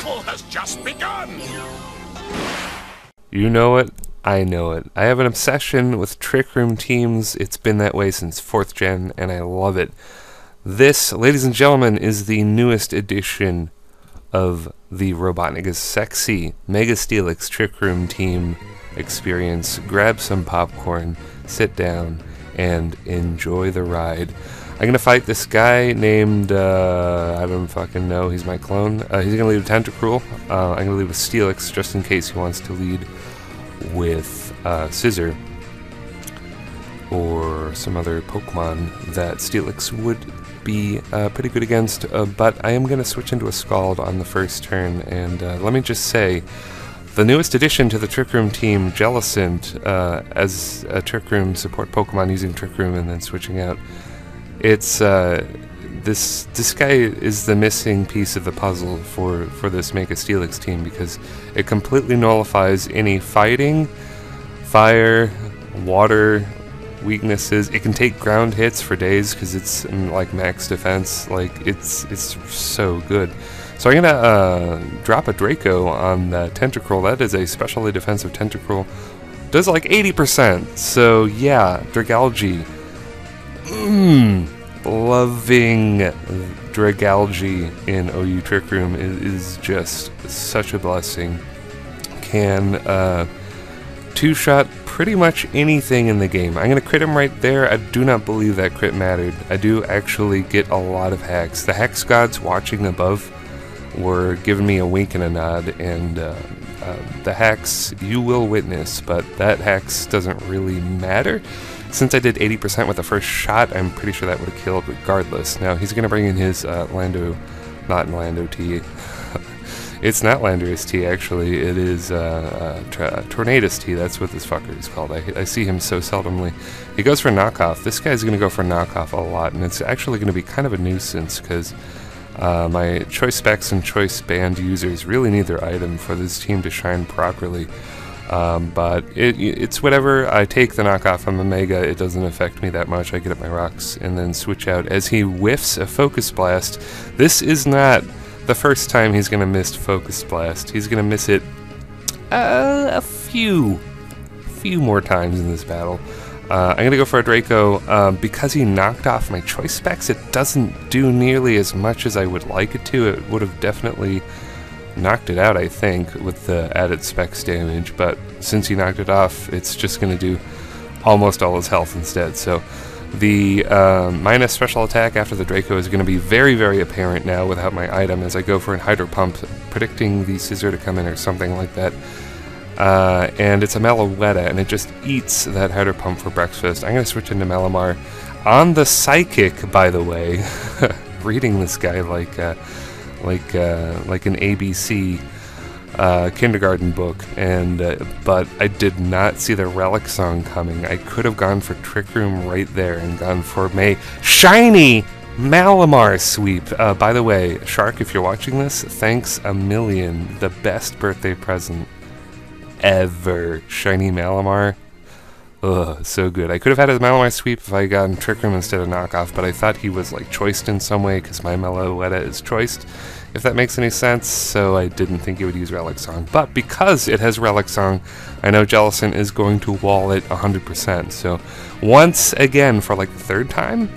battle has just begun! You know it, I know it. I have an obsession with Trick Room teams. It's been that way since 4th gen, and I love it. This, ladies and gentlemen, is the newest edition of the Robotnik is Sexy Mega Steelix Trick Room team experience. Grab some popcorn, sit down, and enjoy the ride. I'm gonna fight this guy named, I don't fucking know, he's my clone. He's gonna lead with Tentacruel. I'm gonna lead with Steelix just in case he wants to lead with Scissor or some other Pokemon that Steelix would be pretty good against, but I am gonna switch into a Scald on the first turn, and let me just say, the newest addition to the Trick Room team, Jellicent, as a Trick Room support Pokemon using Trick Room and then switching out. It's this guy is the missing piece of the puzzle for this Mega Steelix team, because it completely nullifies any fighting, fire, water weaknesses. It can take ground hits for days because it's like max defense. Like it's so good. So I'm gonna drop a Draco on the Tentacruel. That is a specially defensive Tentacruel. Does like 80%. So yeah, Dragalge. Loving Dragalge in OU Trick Room is just such a blessing. Can two-shot pretty much anything in the game. I'm going to crit him right there. I do not believe that crit mattered. I do actually get a lot of hacks. The Hax Gods watching above were giving me a wink and a nod, and the hacks you will witness, but that hacks doesn't really matter. Since I did 80% with the first shot, I'm pretty sure that would have killed regardless. Now, he's going to bring in his Lando, not Lando T. It's not Landorus T, actually. It is Tornadus T. That's what this fucker is called. I see him so seldomly. He goes for knockoff. This guy's going to go for knockoff a lot, and it's actually going to be kind of a nuisance, because my choice specs and choice band users really need their item for this team to shine properly. But it's whatever. I take the knockoff on the Mega, it doesn't affect me that much. I get up my rocks and then switch out as he whiffs a Focus Blast. This is not the first time he's going to miss Focus Blast. He's going to miss it a few more times in this battle. I'm going to go for a Draco. Because he knocked off my choice specs, it doesn't do nearly as much as I would like it to. It would have definitely knocked it out, I think, with the added specs damage, but since he knocked it off, it's just going to do almost all his health instead. So the minus special attack after the Draco is going to be very, very apparent now without my item, as I go for a Hydro Pump, predicting the Scissor to come in or something like that. And it's a Meloetta, and it just eats that Hydro Pump for breakfast. I'm going to switch into Malamar on the Psychic, by the way. Reading this guy like an ABC kindergarten book, and but I did not see the Relic Song coming. I could have gone for Trick Room right there and gone for May shiny Malamar sweep. By the way, Shark, if you're watching this, thanks a million. The best birthday present ever. Shiny Malamar. Ugh, so good. I could have had a Malamar sweep if I had gotten Trick Room instead of knockoff, but I thought he was like choiced in some way, because my Meloetta is choiced, if that makes any sense, so I didn't think it would use Relic Song. But because it has Relic Song, I know Jellicent is going to wall it 100%. So once again, for like the third time,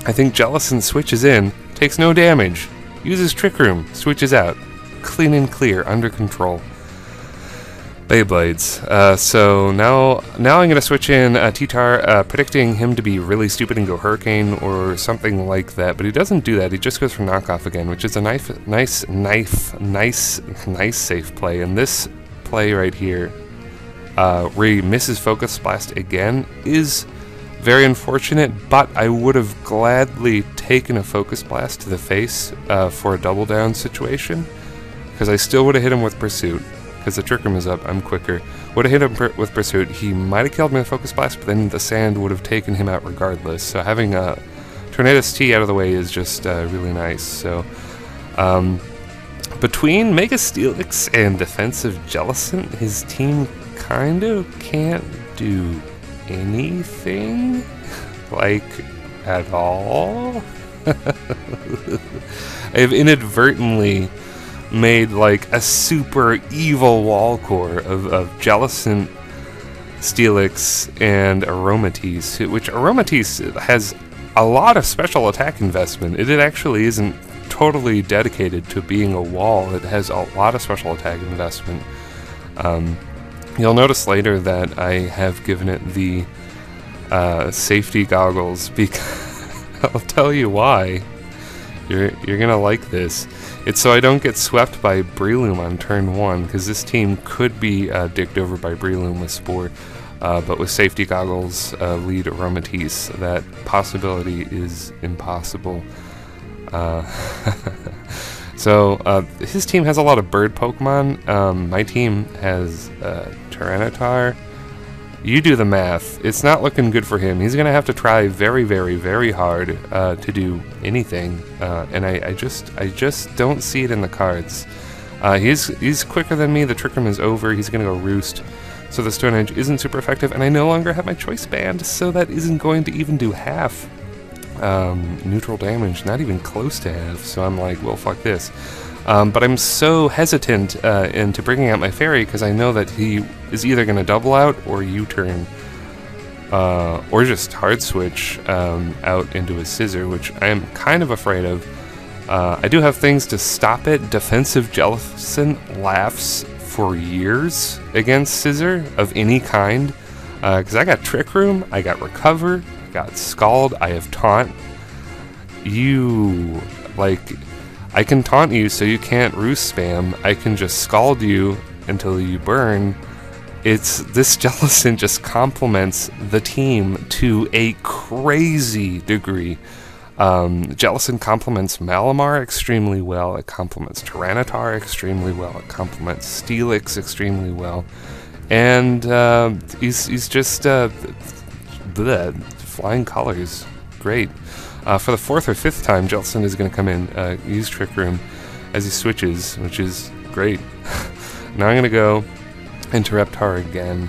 I think Jellicent switches in, takes no damage, uses Trick Room, switches out. Clean and clear, under control. Beyblades. So now I'm going to switch in T-Tar, predicting him to be really stupid and go Hurricane or something like that, but he doesn't do that. He just goes for knockoff again, which is a nice safe play. And this play right here, where he misses Focus Blast again, is very unfortunate, but I would have gladly taken a Focus Blast to the face for a double down situation, because I still would have hit him with Pursuit. Because the Trick Room is up, I'm quicker. Would have hit him with Pursuit. He might have killed me with Focus Blast, but then the Sand would have taken him out regardless. So having a Tornadus T out of the way is just really nice. So between Mega Steelix and Defensive Jellicent, his team kind of can't do anything, like, at all. I have inadvertently made like a super evil wall core of Jellicent, Steelix, and Aromatisse, which Aromatisse has a lot of special attack investment. It actually isn't totally dedicated to being a wall. It has a lot of special attack investment. You'll notice later that I have given it the safety goggles, because I'll tell you why. You're gonna like this. It's so I don't get swept by Breloom on turn 1, because this team could be dicked over by Breloom with Spore, but with safety goggles, lead Aromatisse, that possibility is impossible. So his team has a lot of bird Pokemon. My team has Tyranitar. You do the math. It's not looking good for him. He's going to have to try very, very, very hard to do anything, and I just don't see it in the cards. He's quicker than me. The Trick Room is over. He's going to go Roost. So the Stone Edge isn't super effective, and I no longer have my Choice Band, so that isn't going to even do half neutral damage, not even close to half. So I'm like, well, fuck this. But I'm so hesitant into bringing out my Fairy, because I know that he is either going to double out or U-turn, or just hard switch out into his Scissor, which I am kind of afraid of. I do have things to stop it. Defensive Jellicent laughs for years against Scissor of any kind, because I got Trick Room, I got Recover, I got Scald, I have Taunt. You, like, I can taunt you so you can't Roost spam. I can just Scald you until you burn. This Jellicent just complements the team to a crazy degree. Jellicent complements Malamar extremely well. It complements Tyranitar extremely well. It complements Steelix extremely well. And he's just flying colors. Great. For the 4th or 5th time, Jellicent is going to come in, use Trick Room as he switches, which is great. Now I'm going to go into Reptar again.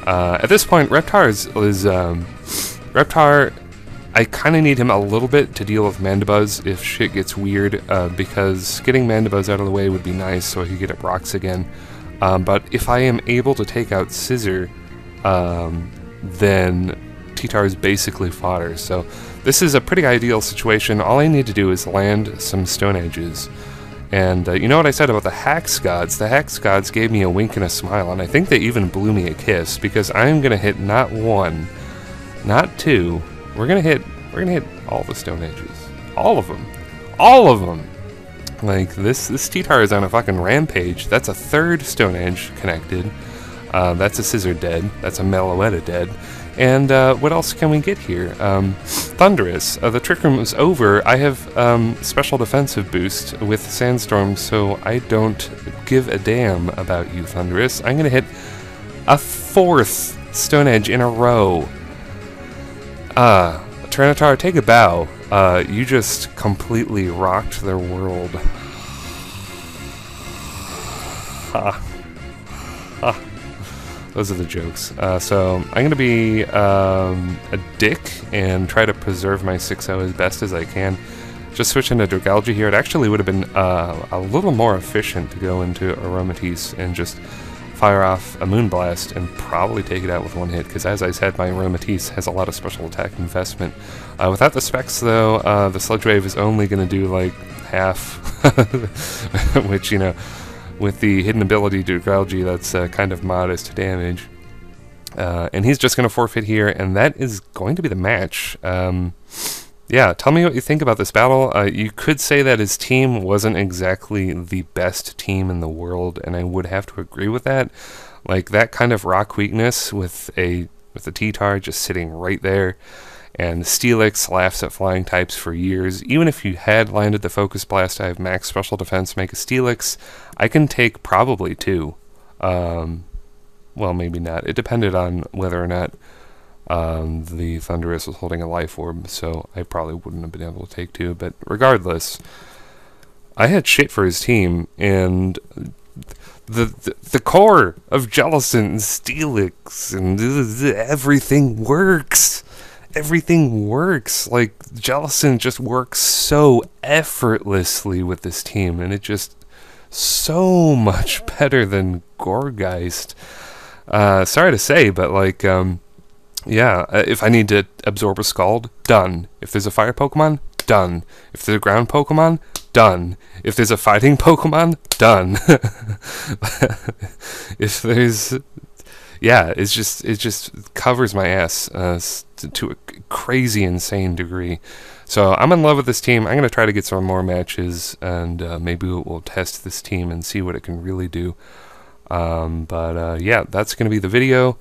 At this point, Reptar is Reptar, I kind of need him a little bit to deal with Mandibuzz if shit gets weird, because getting Mandibuzz out of the way would be nice so I could get up rocks again. But if I am able to take out Scissor, then T-Tar is basically fodder. So this is a pretty ideal situation. All I need to do is land some Stone Edges. And you know what I said about the Hax Gods? The Hax Gods gave me a wink and a smile, and I think they even blew me a kiss, because I am going to hit not 1, not 2. We're gonna hit all the Stone Edges. All of them. All of them! Like, this T-Tar is on a fucking rampage. That's a 3rd Stone Edge connected. That's a Scissor dead. That's a Meloetta dead. And what else can we get here? Thundurus. The Trick Room is over. I have special defensive boost with Sandstorm, so I don't give a damn about you, Thundurus. I'm gonna hit a 4th Stone Edge in a row. Tyranitar, take a bow. You just completely rocked their world. Those are the jokes. So I'm going to be a dick and try to preserve my 6-0 as best as I can. Just switch into Dragalge here. It actually would have been a little more efficient to go into Aromatisse and just fire off a Moonblast and probably take it out with 1 hit, because as I said, my Aromatisse has a lot of special attack investment. Without the specs though, the Sludge Wave is only going to do like half, which, you know, with the hidden ability to Dragalge, that's kind of modest damage. And he's just going to forfeit here, and that is going to be the match. Yeah, tell me what you think about this battle. You could say that his team wasn't exactly the best team in the world, and I would have to agree with that. Like, that kind of rock weakness with a T-Tar just sitting right there, and Steelix laughs at flying types for years. Even if you had landed the Focus Blast, I have max special defense, make a Steelix. I can take probably 2. Well, maybe not. It depended on whether or not the Thundurus was holding a Life Orb, so I probably wouldn't have been able to take 2, but regardless, I had shit for his team, and the core of Jellicent and Steelix and everything works. Everything works. Like, Jellicent just works so effortlessly with this team, and it just so much better than Gorgeist. Sorry to say, but like, yeah, if I need to absorb a Scald, done. If there's a fire Pokemon, done. If there's a ground Pokemon, done. If there's a fighting Pokemon, done. If there's, yeah, it just covers my ass to a crazy, insane degree. So I'm in love with this team. I'm gonna try to get some more matches, and maybe we'll test this team and see what it can really do. Yeah, that's gonna be the video.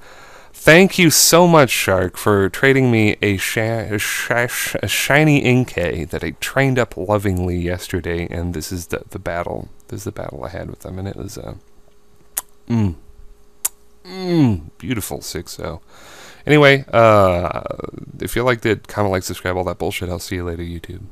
Thank you so much, Shark, for trading me a shiny Inkay that I trained up lovingly yesterday, and this is the battle. This is the battle I had with them, and it was beautiful 6-0. Anyway, if you liked it, comment, like, subscribe, all that bullshit. I'll see you later, YouTube.